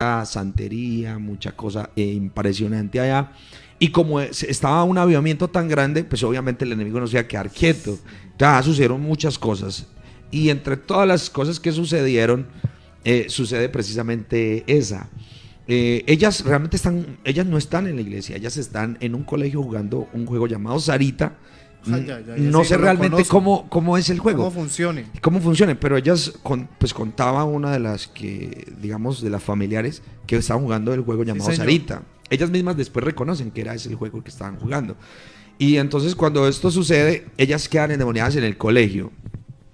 santería, mucha cosa impresionante allá. Y como estaba un avivamiento tan grande, pues obviamente el enemigo no se iba a quedar quieto. Entonces sucedieron muchas cosas. Y entre todas las cosas que sucedieron, sucede precisamente esa. Ellas realmente ellas no están en la iglesia, ellas están en un colegio jugando un juego llamado Sarita. No sé realmente cómo es el juego. Cómo funcione, pero ellas pues contaba una de las que, digamos, de las familiares que estaban jugando el juego llamado Sarita. Ellas mismas después reconocen que era ese el juego que estaban jugando. Y entonces cuando esto sucede, ellas quedan endemoniadas en el colegio.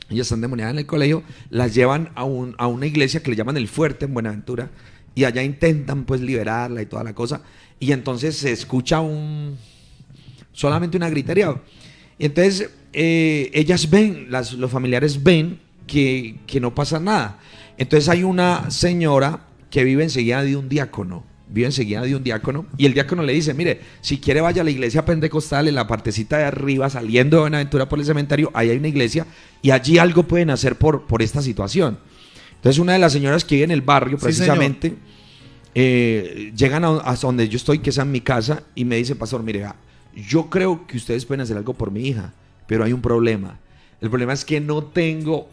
Ellas están endemoniadas en el colegio, las llevan a una iglesia que le llaman El Fuerte en Buenaventura, y allá intentan pues liberarla y toda la cosa. Y entonces se escucha solamente una gritería. Y entonces ellas ven, los familiares ven que no pasa nada. Entonces hay una señora que vive enseguida de un diácono. Y el diácono le dice: mire, si quiere vaya a la iglesia pentecostal, en la partecita de arriba, saliendo de Buenaventura por el cementerio, ahí hay una iglesia y allí algo pueden hacer por esta situación. Entonces una de las señoras que vive en el barrio precisamente, llegan hasta donde yo estoy, que es en mi casa, y me dice: pastor, mire, yo creo que ustedes pueden hacer algo por mi hija, pero hay un problema. El problema es que no tengo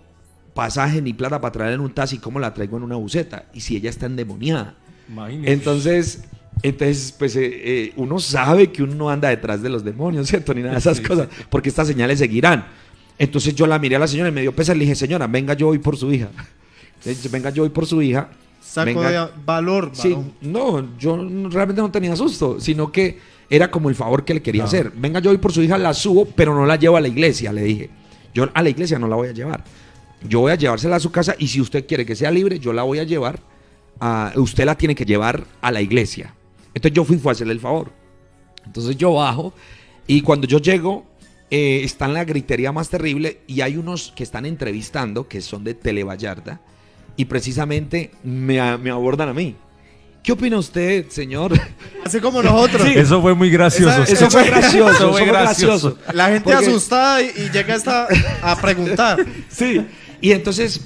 pasaje ni plata para traerla en un taxi. ¿Cómo la traigo en una buseta? Y si ella está endemoniada. Imagínate. Entonces pues uno sabe que uno no anda detrás de los demonios, ¿cierto? Ni nada de esas cosas, porque estas señales seguirán. Entonces yo la miré a la señora y me dio pesar. Le dije: señora, venga, yo voy por su hija. Saco de valor. Sí, no, yo realmente no tenía susto, sino que era como el favor que le quería hacer. Venga, yo voy por su hija, la subo, pero no la llevo a la iglesia, le dije. Yo a la iglesia no la voy a llevar. Yo voy a llevársela a su casa, y si usted quiere que sea libre, yo la voy a llevar. Usted la tiene que llevar a la iglesia. Entonces yo fui a hacerle el favor. Entonces yo bajo, y cuando yo llego, está en la gritería más terrible, y hay unos que están entrevistando, que son de Televallarta, y precisamente me abordan a mí. ¿Qué opina usted, señor? Así como nosotros. Sí. Eso fue muy gracioso. Eso fue gracioso. La gente asustada y llega a preguntar. Sí. Y entonces,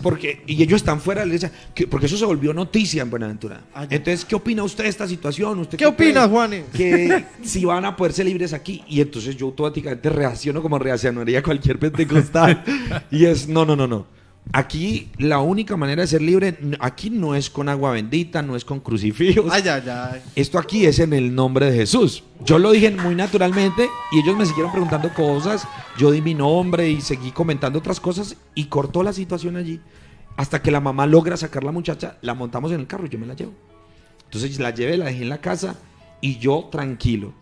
y ellos están fuera de la iglesia, porque eso se volvió noticia en Buenaventura. Entonces, ¿qué opina usted de esta situación? ¿Usted ¿Qué opina, Juan? Que si van a poder ser libres aquí. Y entonces yo automáticamente reacciono como reaccionaría cualquier pentecostal. Y es, no. Aquí la única manera de ser libre, aquí no es con agua bendita, no es con crucifijos. Ay. Esto aquí es en el nombre de Jesús. Yo lo dije muy naturalmente y ellos me siguieron preguntando cosas. Yo di mi nombre y seguí comentando otras cosas, y cortó la situación allí. Hasta que la mamá logra sacar a la muchacha, la montamos en el carro y yo me la llevo. Entonces la llevé, la dejé en la casa y yo tranquilo.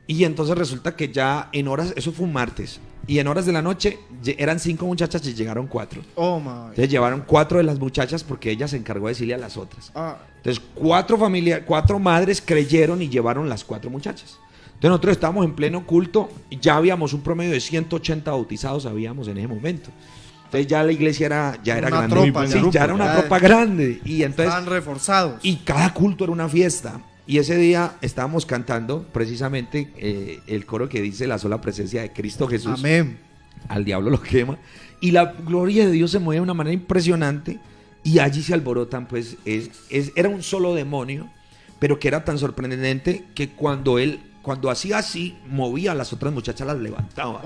Y entonces resulta que ya en horas, eso fue un martes, y en horas de la noche eran 5 muchachas y llegaron 4. Oh, my. Entonces llevaron 4 de las muchachas porque ella se encargó de decirle a las otras. Entonces 4 madres creyeron y llevaron las 4 muchachas. Entonces nosotros estábamos en pleno culto y ya habíamos un promedio de 180 bautizados habíamos en ese momento. Entonces ya la iglesia era grande. Ya era una tropa grande. Y entonces estaban reforzados. Y cada culto era una fiesta. Y ese día estábamos cantando precisamente el coro que dice: la sola presencia de Cristo Jesús. Amén. Al diablo lo quema. Y la gloria de Dios se mueve de una manera impresionante. Y allí se alborotan, pues, era un solo demonio, pero que era tan sorprendente que cuando hacía así, movía a las otras muchachas, las levantaba.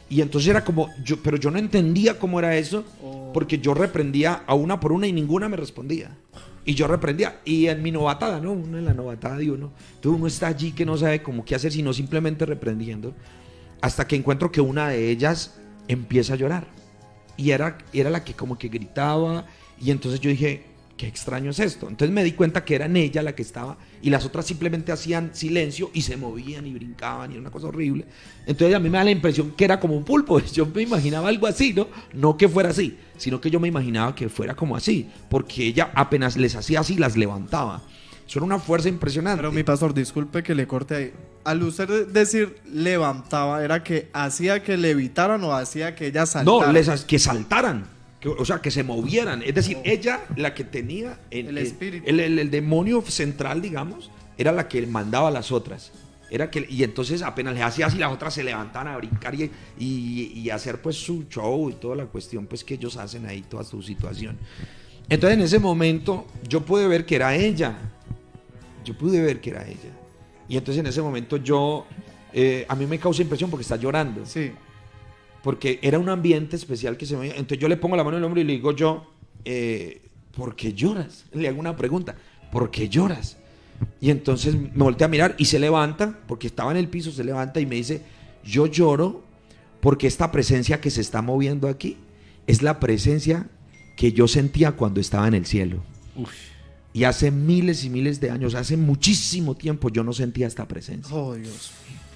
Y entonces era como, pero yo no entendía cómo era eso, porque yo reprendía a una por una y ninguna me respondía. Y yo reprendía. Y en mi novatada, ¿no? Uno en la novatada de uno. Entonces uno está allí que no sabe cómo qué hacer, sino simplemente reprendiendo. Hasta que encuentro que una de ellas empieza a llorar. Y era la que como que gritaba. Y entonces yo dije: qué extraño es esto. Entonces me di cuenta que era en ella la que estaba, y las otras simplemente hacían silencio y se movían y brincaban, y era una cosa horrible. Entonces a mí me da la impresión que era como un pulpo. Yo me imaginaba algo así, ¿no? No que fuera así, sino que yo me imaginaba que fuera como así, porque ella apenas les hacía así, las levantaba. Eso era una fuerza impresionante. Pero mi pastor, disculpe que le corte ahí. Al usted decir levantaba, ¿era que hacía que levitaran o hacía que ellas saltaran? No, que saltaran. O sea, que se movieran. Es decir, ella, la que tenía el espíritu, el demonio central, digamos, era la que mandaba a las otras. Y entonces apenas les hacía así, las otras se levantaban a brincar y hacer pues su show y toda la cuestión pues que ellos hacen ahí, toda su situación. Entonces en ese momento yo pude ver que era ella. Yo pude ver que era ella. Y entonces en ese momento a mí me causa impresión porque está llorando. Sí. Porque era un ambiente especial que se me... Entonces yo le pongo la mano en el hombro y le digo ¿por qué lloras? Le hago una pregunta, ¿por qué lloras? Y entonces me voltea a mirar y se levanta, porque estaba en el piso, se levanta y me dice, yo lloro porque esta presencia que se está moviendo aquí es la presencia que yo sentía cuando estaba en el cielo. Uf. Y hace miles y miles de años, hace muchísimo tiempo yo no sentía esta presencia. Oh, Dios.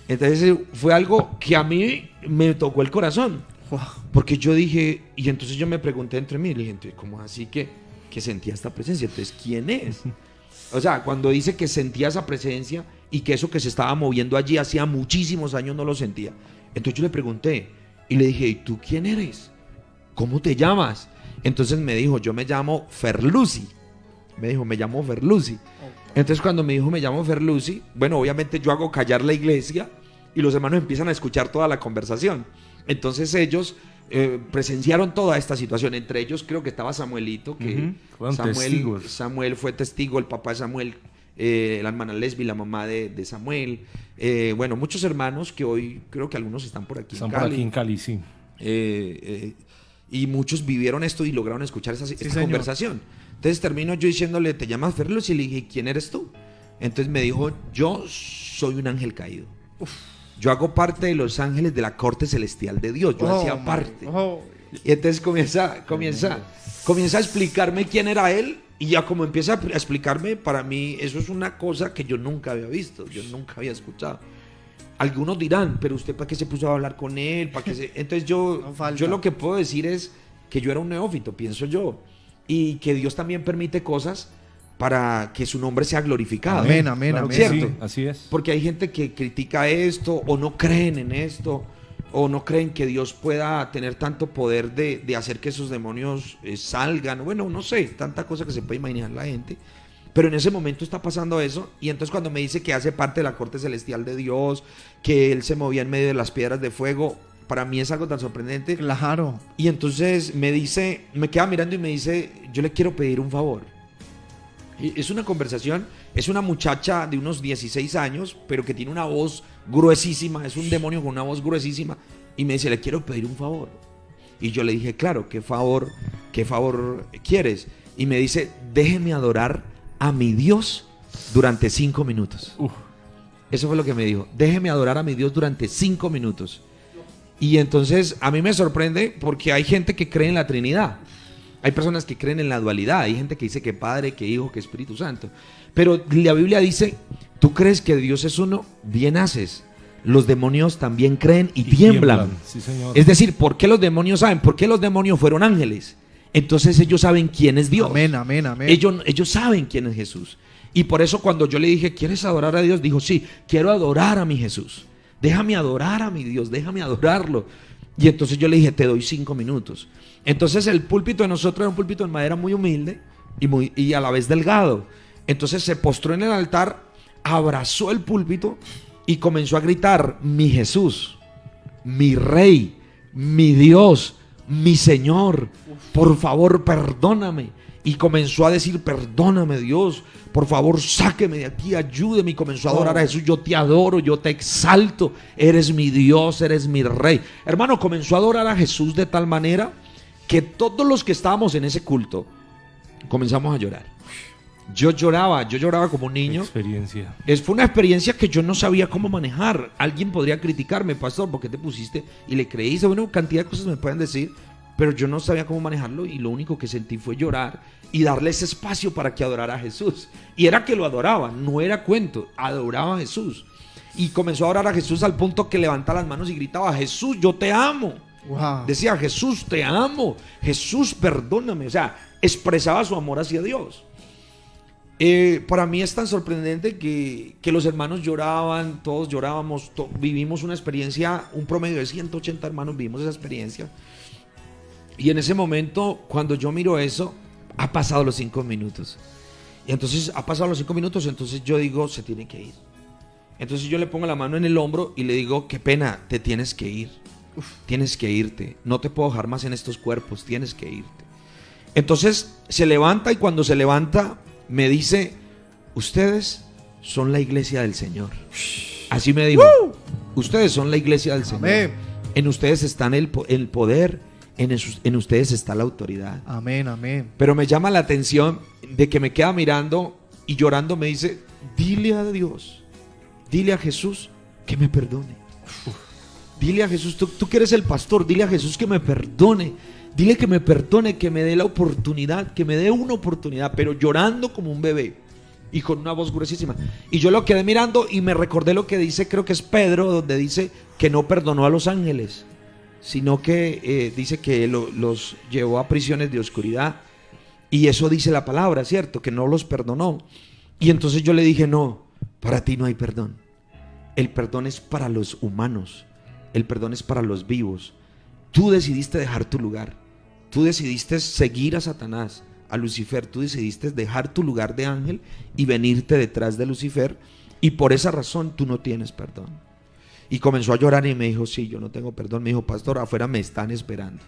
Entonces fue algo que a mí me tocó el corazón. Wow. Porque yo dije, y entonces yo me pregunté entre mí, le dije, entonces, ¿cómo así que sentía esta presencia? Entonces, ¿quién es? O sea, cuando dice que sentía esa presencia y que eso que se estaba moviendo allí hacía muchísimos años no lo sentía. Entonces yo le pregunté y le dije, ¿y tú quién eres? ¿Cómo te llamas? Entonces me dijo, yo me llamo Ferlusi. Me dijo, me llamo Ferlusi. Entonces cuando me dijo, me llamo Ferlusi, bueno, obviamente yo hago callar la iglesia y los hermanos empiezan a escuchar toda la conversación. Entonces ellos presenciaron toda esta situación. Entre ellos creo que estaba Samuelito, que Fueron testigos. Samuel fue testigo, el papá de Samuel, la hermana Lesbi, la mamá de Samuel. Bueno, muchos hermanos que hoy creo que algunos están por aquí Están en por Cali. aquí en Cali, sí. Y muchos vivieron esto y lograron escuchar esta señor. conversación. Entonces termino yo diciéndole, ¿te llamas Ferlus? Y le dije, ¿quién eres tú? Entonces me dijo, yo soy un ángel caído. Yo hago parte de los ángeles de la corte celestial de Dios. Yo hacía parte. Y entonces comienza a explicarme quién era él. Y ya como empieza a explicarme, para mí eso es una cosa que yo nunca había visto, yo nunca había escuchado. Algunos dirán, pero usted ¿para qué se puso a hablar con él? Entonces yo lo que puedo decir es que yo era un neófito, pienso yo. Y que Dios también permite cosas para que su nombre sea glorificado. Amén, amén, Claro amén. que ¿Cierto? sí, así es. Porque hay gente que critica esto o no creen en esto o no creen que Dios pueda tener tanto poder de hacer que esos demonios salgan. Bueno, no sé, tanta cosa que se puede imaginar la gente. Pero en ese momento está pasando eso. Y entonces cuando me dice que hace parte de la corte celestial de Dios, que él se movía en medio de las piedras de fuego, para mí es algo tan sorprendente. Claro. Y entonces me queda mirando y me dice, yo le quiero pedir un favor. Y es una conversación, es una muchacha de unos 16 años, pero que tiene una voz gruesísima, es un demonio con una voz gruesísima, y me dice, le quiero pedir un favor. Y yo le dije, claro, ¿qué favor quieres? Y me dice, déjeme adorar a mi Dios durante 5 minutos. Eso fue lo que me dijo, déjeme adorar a mi Dios durante 5 minutos. Y entonces a mí me sorprende porque hay gente que cree en la Trinidad. Hay personas que creen en la dualidad. Hay gente que dice que Padre, que Hijo, que Espíritu Santo. Pero la Biblia dice, ¿tú crees que Dios es uno? Bien haces. Los demonios también creen y tiemblan. Sí, señor. Es decir, ¿por qué los demonios saben? ¿Por qué los demonios fueron ángeles? Entonces ellos saben quién es Dios. Amén, amén, amén. Ellos saben quién es Jesús. Y por eso cuando yo le dije, ¿quieres adorar a Dios? Dijo, sí, quiero adorar a mi Jesús. Déjame adorar a mi Dios, déjame adorarlo. Y entonces yo le dije, te doy 5 minutos. Entonces el púlpito de nosotros era un púlpito en madera muy humilde y a la vez delgado. Entonces se postró en el altar, abrazó el púlpito y comenzó a gritar, mi Jesús, mi Rey, mi Dios, mi Señor, por favor perdóname. Y comenzó a decir, perdóname Dios, por favor sáqueme de aquí, ayúdeme. Y comenzó a adorar a Jesús, yo te adoro, yo te exalto, eres mi Dios, eres mi Rey. Hermano, comenzó a adorar a Jesús de tal manera que todos los que estábamos en ese culto comenzamos a llorar. Yo lloraba como un niño. Experiencia. Fue una experiencia que yo no sabía cómo manejar. Alguien podría criticarme, pastor, ¿por qué te pusiste y le creíste? Bueno, cantidad de cosas me pueden decir, pero yo no sabía cómo manejarlo y lo único que sentí fue llorar y darle ese espacio para que adorara a Jesús. Y era que lo adoraba, no era cuento, adoraba a Jesús. Y comenzó a orar a Jesús al punto que levantaba las manos y gritaba, Jesús, yo te amo. Wow. Decía, Jesús, te amo. Jesús, perdóname. O sea, expresaba su amor hacia Dios. Para mí es tan sorprendente que los hermanos lloraban, todos llorábamos, vivimos una experiencia, un promedio de 180 hermanos vivimos esa experiencia. Y en ese momento, cuando yo miro eso, ha pasado los 5 minutos. Y entonces, ha pasado los 5 minutos, entonces yo digo, se tiene que ir. Entonces yo le pongo la mano en el hombro y le digo, qué pena, te tienes que ir. Tienes que irte, no te puedo dejar más en estos cuerpos, tienes que irte. Entonces se levanta y cuando se levanta me dice, ustedes son la iglesia del Señor. Así me dijo. Ustedes son la iglesia del Señor. Amén. En ustedes está el poder, en ustedes está la autoridad. Amén, amén. Pero me llama la atención de que me queda mirando y llorando me dice, dile a Dios, dile a Jesús que me perdone. Dile a Jesús, tú que eres el pastor, dile a Jesús que me perdone. Dile que me perdone, que me dé la oportunidad, que me dé una oportunidad, pero llorando como un bebé y con una voz gruesísima. Y yo lo quedé mirando y me recordé lo que dice, creo que es Pedro, donde dice que no perdonó a los ángeles, sino que dice que los llevó a prisiones de oscuridad. Y eso dice la palabra, ¿cierto? Que no los perdonó. Y entonces yo le dije, no, para ti no hay perdón. El perdón es para los humanos. El perdón es para los vivos. Tú decidiste dejar tu lugar. Tú decidiste seguir a Satanás, a Lucifer. Tú decidiste dejar tu lugar de ángel y venirte detrás de Lucifer. Y por esa razón tú no tienes perdón. Y comenzó a llorar y me dijo, sí, yo no tengo perdón. Me dijo, pastor, afuera me están esperando.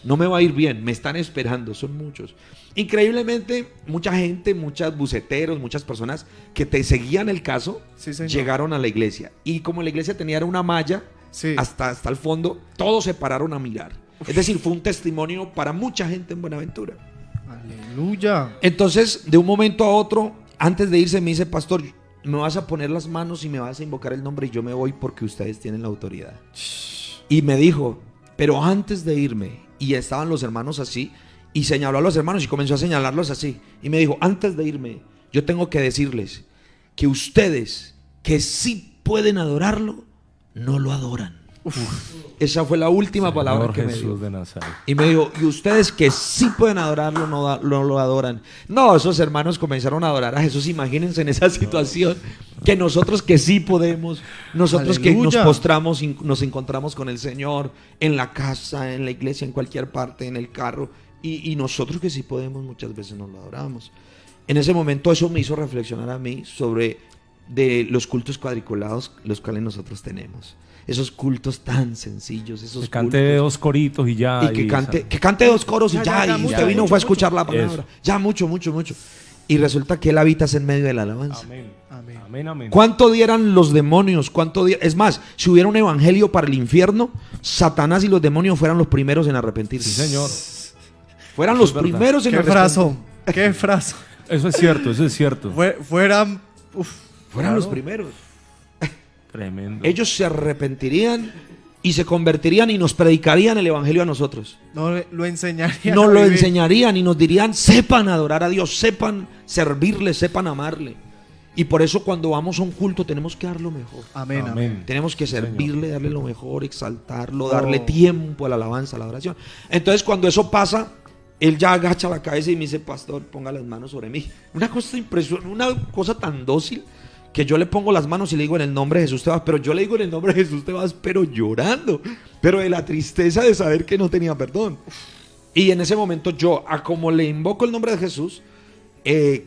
No me va a ir bien, me están esperando, son muchos. Increíblemente, mucha gente, muchos buceteros, muchas personas que te seguían el caso, Sí, señor. llegaron a la iglesia. Y como la iglesia tenía una malla Sí. hasta el fondo, todos se pararon a mirar. Es decir, fue un testimonio para mucha gente en Buenaventura. Aleluya. Entonces, de un momento a otro, antes de irse, me dice, pastor, me vas a poner las manos y me vas a invocar el nombre y yo me voy porque ustedes tienen la autoridad. Y me dijo, pero antes de irme, y estaban los hermanos así, y señaló a los hermanos y comenzó a señalarlos así, y me dijo, antes de irme, yo tengo que decirles que ustedes, que sí pueden adorarlo, no lo adoran. Esa fue la última palabra que me Jesús dijo. de Nazaret. Y me dijo, y ustedes que sí pueden adorarlo, no lo adoran. No, esos hermanos comenzaron a adorar a Jesús. Imagínense en esa situación, que nosotros que sí podemos, nosotros que nos Aleluya. postramos y nos encontramos con el Señor en la casa, en la iglesia, en cualquier parte, en el carro, y nosotros que sí podemos, muchas veces no lo adoramos. En ese momento eso me hizo reflexionar a mí sobre de los cultos cuadriculados, los cuales nosotros tenemos. Esos cultos tan sencillos, esos Que cante cultos. 2 coritos y ya. Y que cante 2 coros y ya, y mucho, usted vino, mucho, fue a escuchar la mucho. palabra. Eso. Ya, mucho. Y resulta que él habita en medio de la alabanza. Amén. Amén. Amén, amén. ¿Cuánto dieran los demonios? Es más, si hubiera un evangelio para el infierno, Satanás y los demonios fueran los primeros en arrepentirse. Sí, señor. Fueran Eso los es verdad. primeros en Qué arrepentirse. fraso. Qué fraso. Eso es cierto, eso es cierto. Fueran. Fueran Claro. los primeros. Tremendo. Ellos se arrepentirían y se convertirían y nos predicarían el evangelio a nosotros. No lo enseñarían. Nos a lo vivir. enseñarían y nos dirían, sepan adorar a Dios, sepan servirle, sepan amarle. Y por eso cuando vamos a un culto tenemos que dar lo mejor. Amén, amén. Amén. Tenemos que Señor. servirle, darle lo mejor, exaltarlo, Oh. darle tiempo a la alabanza, a la oración. Entonces cuando eso pasa, él ya agacha la cabeza y me dice, pastor, ponga las manos sobre mí. Una cosa impresionante, una cosa tan dócil, que yo le pongo las manos y le digo en el nombre de Jesús te vas, pero yo le digo en el nombre de Jesús te vas, pero llorando, pero de la tristeza de saber que no tenía perdón. Y en ese momento yo, a como le invoco el nombre de Jesús,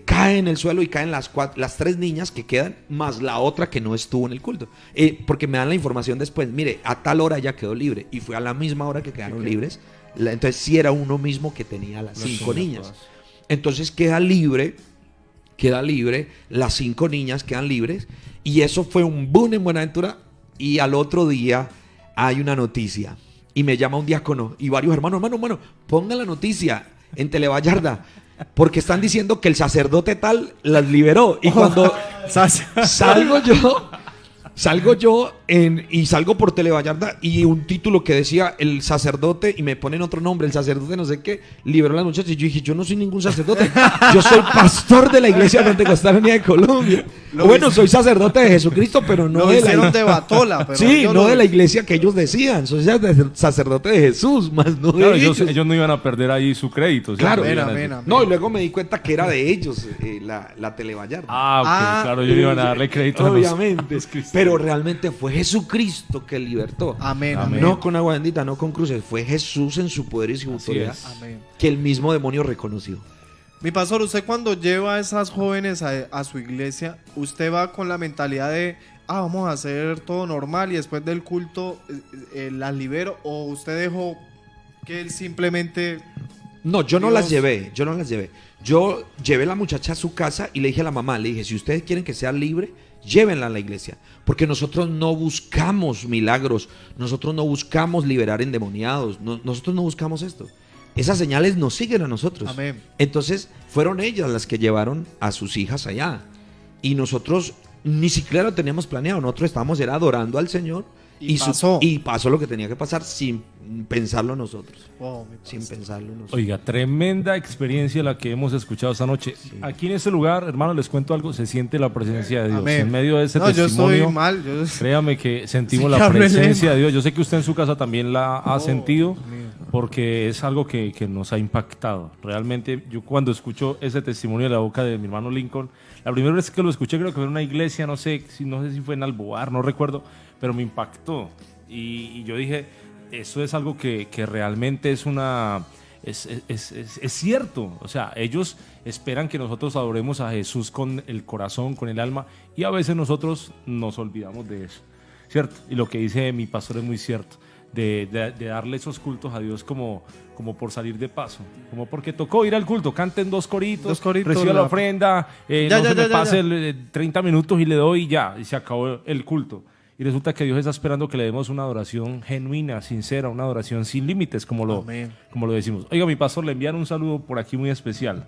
cae en el suelo y caen las 3 niñas que quedan, más la otra que no estuvo en el culto. Porque me dan la información después, mire, a tal hora ya quedó libre, y fue a la misma hora que quedaron libres. Entonces sí era uno mismo que tenía las 5 niñas. Entonces queda libre, las 5 niñas quedan libres, y eso fue un boom en Buenaventura. Y al otro día hay una noticia, y me llama un diácono y varios hermanos, hermano, pongan la noticia en Televallarta, porque están diciendo que el sacerdote tal las liberó. Y cuando salgo yo y salgo por Televallarta y un título que decía el sacerdote, y me ponen otro nombre, el sacerdote no sé qué, liberó a las muchachas. Y yo dije, yo no soy ningún sacerdote, yo soy pastor de la Iglesia Pentecostal Unida de Colombia. Soy sacerdote de Jesucristo, pero no Lo de hicieron la de Batola. Pero sí, yo no lo- de la iglesia que ellos decían. Soy sacerdote de Jesús, más no de Claro, ellos. ellos no iban a perder ahí su crédito. ¿cierto? Claro. Iban a Amén, decir, amén. No, y luego me di cuenta que era de ellos la Televallarta. Ah, ok, Ah, claro, ellos iban a darle crédito a Obviamente. los cristianos. Pero realmente fue Jesucristo que libertó. Amén, Amén. amén. No con agua bendita, no con cruces. Fue Jesús en su poder y su Así autoridad es. Amén. que el mismo demonio reconoció. Mi pastor, usted cuando lleva a esas jóvenes a su iglesia, usted va con la mentalidad de, vamos a hacer todo normal y después del culto las libero, o usted dejó que él simplemente No, yo no Dios. las llevé, yo no las llevé. Yo llevé a la muchacha a su casa y le dije a la mamá, le dije, si ustedes quieren que sea libre, llévenla a la iglesia. Porque nosotros no buscamos milagros, nosotros no buscamos liberar endemoniados, nosotros no buscamos esto. Esas señales nos siguen a nosotros. Amén. Entonces, fueron ellas las que llevaron a sus hijas allá. Y nosotros ni siquiera lo teníamos planeado, nosotros estábamos era adorando al Señor. Y pasó lo que tenía que pasar sin pensarlo nosotros. Wow, mi Sin pastor. pensarlo nosotros. Oiga, tremenda experiencia la que hemos escuchado esta noche. Aquí en este lugar, hermano, les cuento algo, se siente la presencia de Dios. Amén. En medio de ese No, yo testimonio, estoy mal. créame que sentimos Sí, la que hablo en presencia lengua. de Dios. Yo sé que usted en su casa también la ha Oh, sentido, Dios mío. porque es algo que nos ha impactado. Realmente, yo cuando escucho ese testimonio de la boca de mi hermano Lincoln, la primera vez que lo escuché creo que fue en una iglesia, no sé si fue en Alboar, no recuerdo, pero me impactó. Y yo dije, eso es algo que realmente es una... Es cierto, o sea, ellos esperan que nosotros adoremos a Jesús con el corazón, con el alma, y a veces nosotros nos olvidamos de eso, ¿cierto? Y lo que dice mi pastor es muy cierto, de darle esos cultos a Dios como por salir de paso, como porque tocó ir al culto, canten dos coritos, reciba la ofrenda, no se me pase 30 minutos y le doy y ya, y se acabó el culto. Y resulta que Dios está esperando que le demos una adoración genuina, sincera, una adoración sin límites, como lo decimos. Oiga, mi pastor, le enviaron un saludo por aquí muy especial.